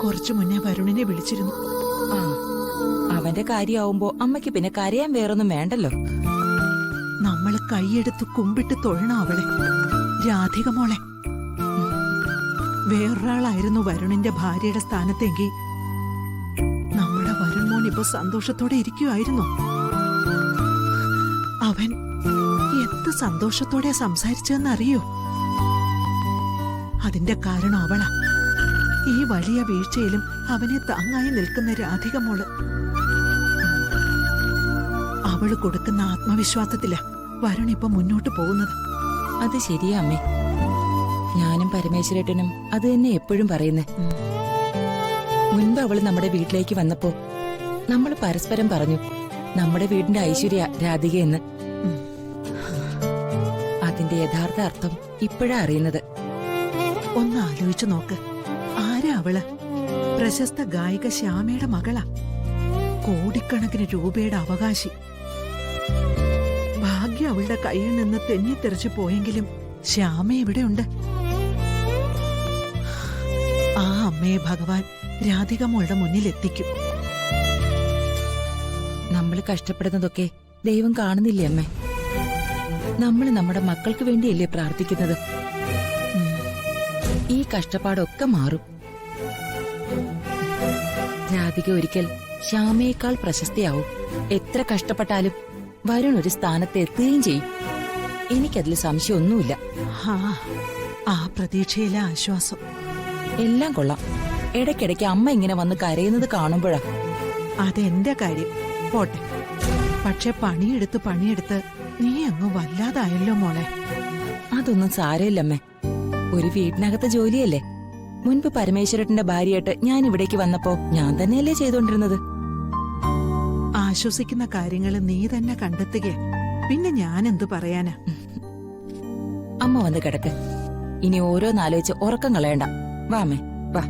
കുറച്ചു മുന്നേ വരുണിനെ വിളിച്ചിരുന്നു. ആ, അവന്റെ കാര്യമാവുമ്പോ അമ്മയ്ക്ക് പിന്നെ കരയാൻ വേറൊന്നും വേണ്ടല്ലോ. നമ്മള് കൈയെടുത്ത് കുമ്പിട്ട് തൊഴണം അവളെ, രാധിക മോളെ. വേറൊരാളായിരുന്നു വരുണിന്റെ ഭാര്യയുടെ സ്ഥാനത്തെങ്കിൽ നമ്മുടെ വരുൺ മോൻ ഇപ്പൊ സന്തോഷത്തോടെ ഇരിക്കുമായിരുന്നു. അവൻ എന്ത് സന്തോഷത്തോടെ സംസാരിച്ചെന്നറിയോ? അതിന്റെ കാരണം അവളാ. ഈ വലിയ വീഴ്ചയിലും അവനെ താങ്ങായി നിൽക്കുന്ന രാധിക മോള്. അവള് കൊടുക്കുന്ന ആത്മവിശ്വാസത്തിലാ വരുൺ ഇപ്പൊ മുന്നോട്ട് പോകുന്നത്. അത് ശരിയാ അമ്മേ. ഞാനും പരമേശ്വരേട്ടനും അത് തന്നെ എപ്പോഴും പറയുന്നേ. മുൻപ് അവള് നമ്മുടെ വീട്ടിലേക്ക് വന്നപ്പോ നമ്മൾ പരസ്പരം പറഞ്ഞു നമ്മുടെ വീടിന്റെ ഐശ്വര്യ രാധികയെന്ന്. അതിന്റെ യഥാർത്ഥ അർത്ഥം ഇപ്പോഴാ അറിയുന്നത്. ഒന്ന് ആലോചിച്ചു നോക്ക്, ആരാ അവള്? പ്രശസ്ത ഗായിക ശ്യാമയുടെ മകളാ, കോടിക്കണക്കിന് രൂപയുടെ അവകാശി. ഭാഗ്യം അവളുടെ കയ്യിൽ നിന്ന് തെന്നിത്തെറിച്ചു പോയെങ്കിലും ശ്യാമ എവിടെയുണ്ട്? ആ അമ്മയെ ഭഗവാൻ രാധിക മോളുടെ മുന്നിൽ എത്തിക്കും. നമ്മൾ കഷ്ടപ്പെടുന്നതൊക്കെ ദൈവം കാണുന്നില്ലേ അമ്മേ? നമ്മൾ നമ്മുടെ മക്കൾക്ക് വേണ്ടിയല്ലേ പ്രാർത്ഥിക്കുന്നത്? ഈ കഷ്ടപ്പാടൊക്കെ മാറും. രാധിക ഒരിക്കൽ ശ്യാമയേക്കാൾ പ്രശസ്തിയാവും. എത്ര കഷ്ടപ്പെട്ടാലും വരുൺ ഒരു സ്ഥാനത്ത് എത്തുകയും ചെയ്യും. എനിക്കതിൽ സംശയമൊന്നുമില്ല. ആ പ്രതീക്ഷയിലെ ആശ്വാസം. എല്ലാം കൊള്ളാം. ഇടയ്ക്കിടയ്ക്ക് അമ്മ ഇങ്ങനെ വന്ന് കരയുന്നത് കാണുമ്പോഴാ. അതെന്റെ കാര്യം പോട്ടെ. പക്ഷെ പണിയെടുത്ത് നീ അങ്ങ് വല്ലാതായല്ലോ മോളെ. അതൊന്നും സാരമില്ലമ്മേ. ഒരു വീടിനകത്തെ ജോലിയല്ലേ. മുൻപ് പരമേശ്വരന്റെ ഭാര്യയായിട്ട് ഞാൻ ഇവിടേക്ക് വന്നപ്പോ ഞാൻ തന്നെയല്ലേ ചെയ്തോണ്ടിരുന്നത്. ആശ്വസിക്കുന്ന കാര്യങ്ങൾ നീ തന്നെ കണ്ടെത്തുക. പിന്നെ ഞാൻ എന്തു പറയാനാ? അമ്മ വന്ന് കിടക്ക്. ഇനി ഓരോന്നാലോചിച്ച് ഉറക്കം കളയണ്ട. വാ അമ്മേ വാ.